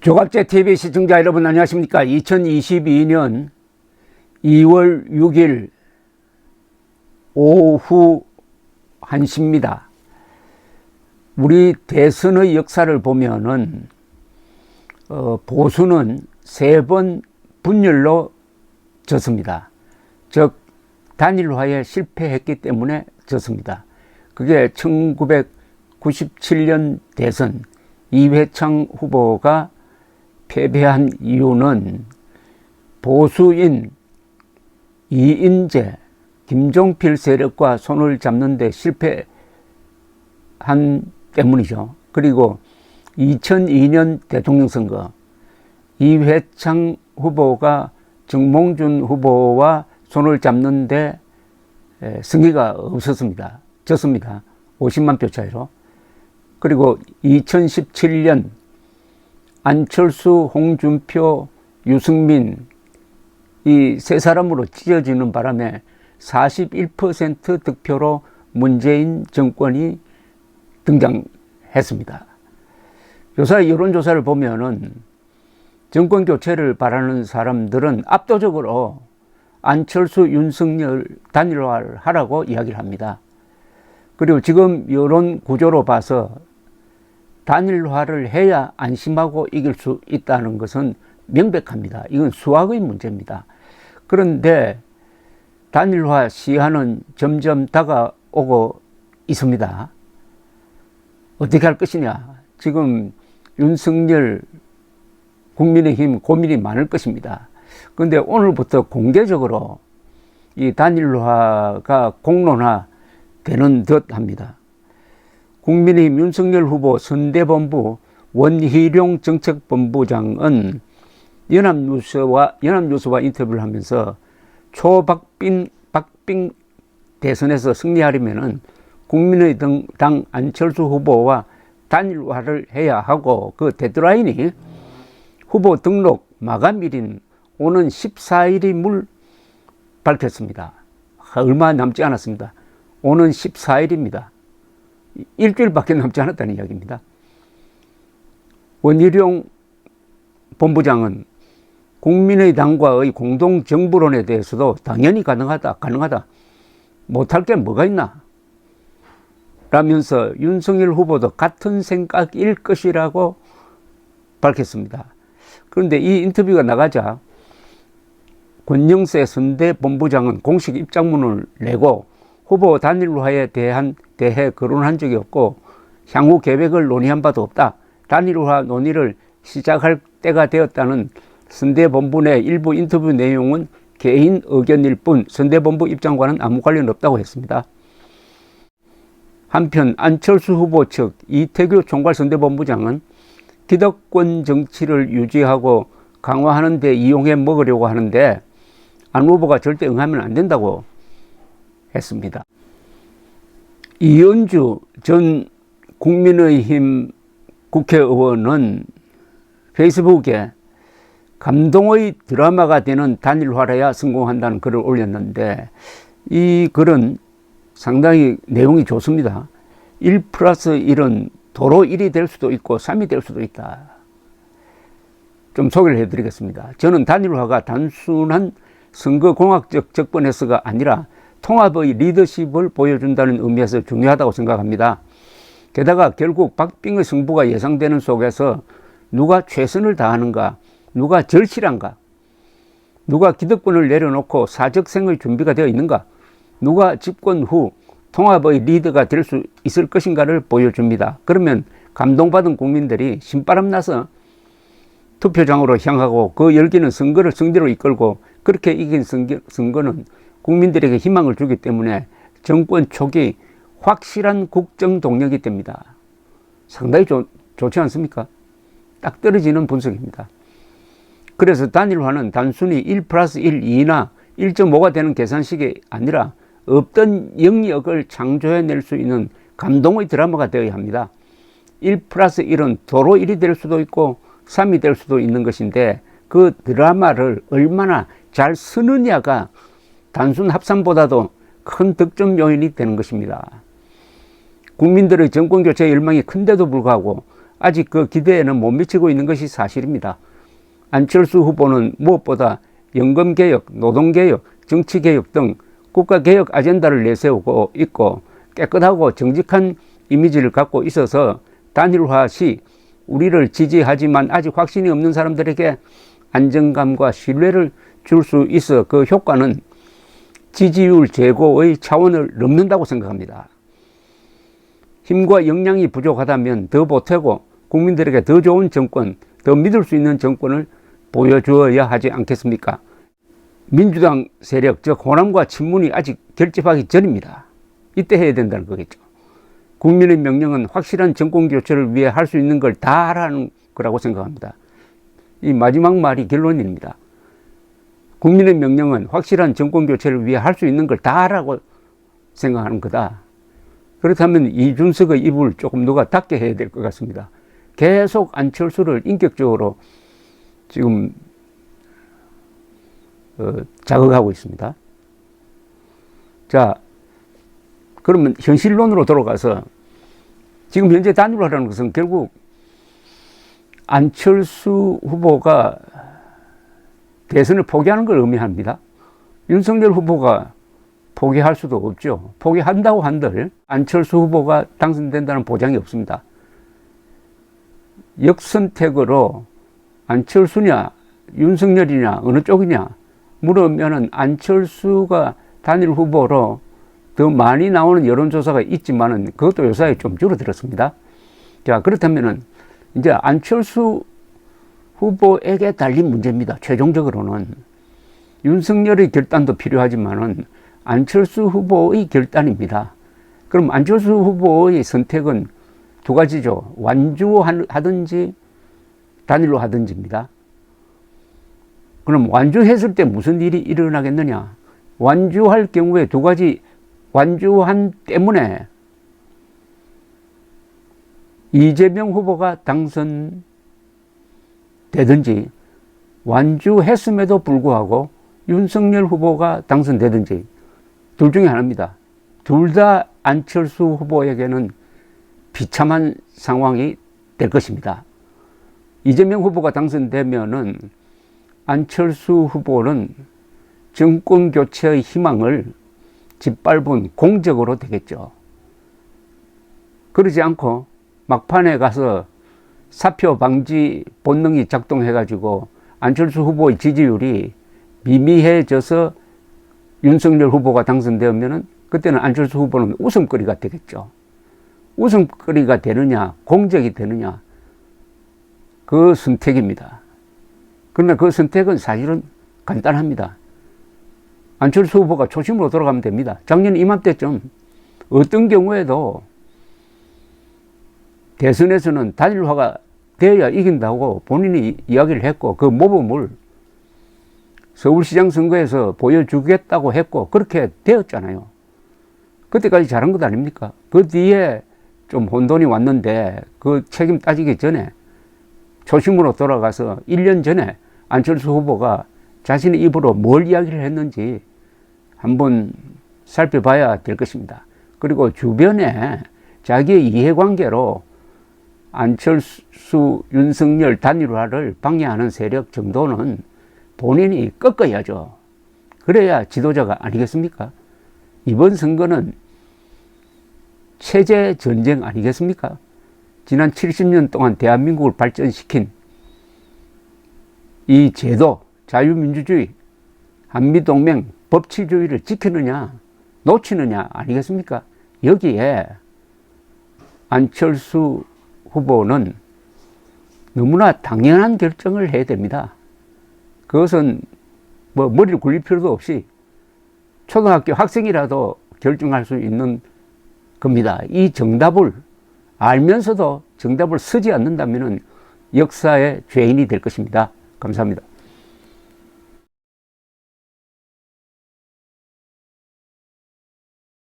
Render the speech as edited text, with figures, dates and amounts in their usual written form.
조갑제 TV 시청자 여러분 안녕하십니까? 2022년 2월 6일 오후 1시입니다. 우리 대선의 역사를 보면은 보수는 3번 분열로 졌습니다. 즉 단일화에 실패했기 때문에 졌습니다. 그게 1997년 대선 이회창 후보가 패배한 이유는 보수인 이인재, 김종필 세력과 손을 잡는 데 실패한 때문이죠. 그리고 2002년 대통령 선거 이회창 후보가 정몽준 후보와 손을 잡는 데 승리가 없었습니다. 졌습니다. 50만 표 차이로. 그리고 2017년 안철수, 홍준표, 유승민 이 세 사람으로 찢어지는 바람에 41% 득표로 문재인 정권이 등장했습니다. 요새 여론조사를 보면은 정권 교체를 바라는 사람들은 압도적으로 안철수, 윤석열 단일화를 하라고 이야기를 합니다. 그리고 지금 여론 구조로 봐서 단일화를 해야 안심하고 이길 수 있다는 것은 명백합니다. 이건 수학의 문제입니다. 그런데 단일화 시한은 점점 다가오고 있습니다. 어떻게 할 것이냐? 지금 윤석열, 국민의힘 고민이 많을 것입니다. 그런데 오늘부터 공개적으로 이 단일화가 공론화되는 듯 합니다. 국민의힘 윤석열 후보 선대본부 원희룡 정책본부장은 연합뉴스와 인터뷰를 하면서 박빙 대선에서 승리하려면 국민의당 안철수 후보와 단일화를 해야 하고 그 데드라인이 후보 등록 마감일인 오는 14일임을 밝혔습니다. 얼마 남지 않았습니다. 오는 14일입니다. 일주일밖에 남지 않았다는 이야기입니다. 원희룡 본부장은 국민의당과의 공동정부론에 대해서도 당연히 가능하다. 못할 게 뭐가 있나? 라면서 윤석열 후보도 같은 생각일 것이라고 밝혔습니다. 그런데 이 인터뷰가 나가자 권영세 선대본부장은 공식 입장문을 내고 후보 단일화에 대해 거론한 적이 없고 향후 계획을 논의한 바도 없다. 단일화 논의를 시작할 때가 되었다는 선대본부 내 일부 인터뷰 내용은 개인 의견일 뿐 선대본부 입장과는 아무 관련 없다고 했습니다. 한편 안철수 후보 측 이태규 총괄선대본부장은 기득권 정치를 유지하고 강화하는 데 이용해 먹으려고 하는데 안 후보가 절대 응하면 안 된다고 했습니다. 이현주 전 국민의힘 국회의원은 페이스북에 감동의 드라마가 되는 단일화라야 성공한다는 글을 올렸는데 이 글은 상당히 내용이 좋습니다. 1+1은 도로 1이 될 수도 있고 3이 될 수도 있다. 좀 소개를 해드리겠습니다. 저는 단일화가 단순한 선거공학적 적번에서가 아니라 통합의 리더십을 보여준다는 의미에서 중요하다고 생각합니다. 게다가 결국 박빙의 승부가 예상되는 속에서 누가 최선을 다하는가, 누가 절실한가, 누가 기득권을 내려놓고 사적생의 준비가 되어 있는가, 누가 집권 후 통합의 리더가 될 수 있을 것인가를 보여줍니다. 그러면 감동받은 국민들이 신바람 나서 투표장으로 향하고 그 열기는 선거를 승리로 이끌고 그렇게 이긴 선거는 국민들에게 희망을 주기 때문에 정권 초기 확실한 국정 동력이 됩니다. 상당히 좋지 않습니까? 딱 떨어지는 분석입니다. 그래서 단일화는 단순히 1+1, 2나 1.5가 되는 계산식이 아니라 없던 영역을 창조해낼 수 있는 감동의 드라마가 되어야 합니다. 1+1은 도로 1이 될 수도 있고 3이 될 수도 있는 것인데 그 드라마를 얼마나 잘 쓰느냐가 단순 합산보다도 큰 득점 요인이 되는 것입니다. 국민들의 정권교체 열망이 큰데도 불구하고 아직 그 기대에는 못 미치고 있는 것이 사실입니다. 안철수 후보는 무엇보다 연금개혁, 노동개혁, 정치개혁 등 국가개혁 아젠다를 내세우고 있고 깨끗하고 정직한 이미지를 갖고 있어서 단일화 시 우리를 지지하지만 아직 확신이 없는 사람들에게 안정감과 신뢰를 줄 수 있어 그 효과는 지지율 제고의 차원을 넘는다고 생각합니다. 힘과 역량이 부족하다면 더 보태고 국민들에게 더 좋은 정권, 더 믿을 수 있는 정권을 보여주어야 하지 않겠습니까? 민주당 세력, 즉 호남과 친문이 아직 결집하기 전입니다. 이때 해야 된다는 거겠죠. 국민의 명령은 확실한 정권 교체를 위해 할 수 있는 걸 다 하라는 거라고 생각합니다. 이 마지막 말이 결론입니다. 국민의 명령은 확실한 정권 교체를 위해 할 수 있는 걸 다 하라고 생각하는 거다. 그렇다면 이준석의 입을 조금 누가 닫게 해야 될 것 같습니다. 계속 안철수를 인격적으로 지금 자극하고 있습니다. 자, 그러면 현실론으로 돌아가서 지금 현재 단일화라는 것은 결국 안철수 후보가 대선을 포기하는 걸 의미합니다. 윤석열 후보가 포기할 수도 없죠. 포기한다고 한들 안철수 후보가 당선된다는 보장이 없습니다. 역선택으로 안철수냐 윤석열이냐 어느 쪽이냐 물으면은 안철수가 단일 후보로 더 많이 나오는 여론조사가 있지만은 그것도 요사이 좀 줄어들었습니다. 자, 그렇다면은 이제 안철수 후보에게 달린 문제입니다. 최종적으로는 윤석열의 결단도 필요하지만은 안철수 후보의 결단입니다. 그럼 안철수 후보의 선택은 두 가지죠. 완주하든지 단일로 하든지입니다. 그럼 완주했을 때 무슨 일이 일어나겠느냐? 완주할 경우에 두 가지 완주한 때문에 이재명 후보가 당선되든지 완주했음에도 불구하고 윤석열 후보가 당선되든지 둘 중에 하나입니다. 둘 다 안철수 후보에게는 비참한 상황이 될 것입니다. 이재명 후보가 당선되면은 안철수 후보는 정권 교체의 희망을 짓밟은 공적으로 되겠죠. 그러지 않고 막판에 가서 사표 방지 본능이 작동해가지고 안철수 후보의 지지율이 미미해져서 윤석열 후보가 당선되면은 그때는 안철수 후보는 웃음거리가 되겠죠. 웃음거리가 되느냐, 공적이 되느냐, 그 선택입니다. 그러나 그 선택은 사실은 간단합니다. 안철수 후보가 초심으로 돌아가면 됩니다. 작년 이맘때쯤 어떤 경우에도 대선에서는 단일화가 되어야 이긴다고 본인이 이야기를 했고 그 모범을 서울시장 선거에서 보여주겠다고 했고 그렇게 되었잖아요. 그때까지 잘한 것 아닙니까? 그 뒤에 좀 혼돈이 왔는데 그 책임 따지기 전에 초심으로 돌아가서 1년 전에 안철수 후보가 자신의 입으로 뭘 이야기를 했는지 한번 살펴봐야 될 것입니다. 그리고 주변에 자기의 이해관계로 안철수, 윤석열 단일화를 방해하는 세력 정도는 본인이 꺾어야죠. 그래야 지도자가 아니겠습니까? 이번 선거는 체제 전쟁 아니겠습니까? 지난 70년 동안 대한민국을 발전시킨 이 제도, 자유민주주의, 한미동맹, 법치주의를 지키느냐, 놓치느냐 아니겠습니까? 여기에 안철수 후보는 너무나 당연한 결정을 해야 됩니다. 그것은 뭐 머리를 굴릴 필요도 없이 초등학교 학생이라도 결정할 수 있는 겁니다. 이 정답을 알면서도 정답을 쓰지 않는다면 역사의 죄인이 될 것입니다. 감사합니다.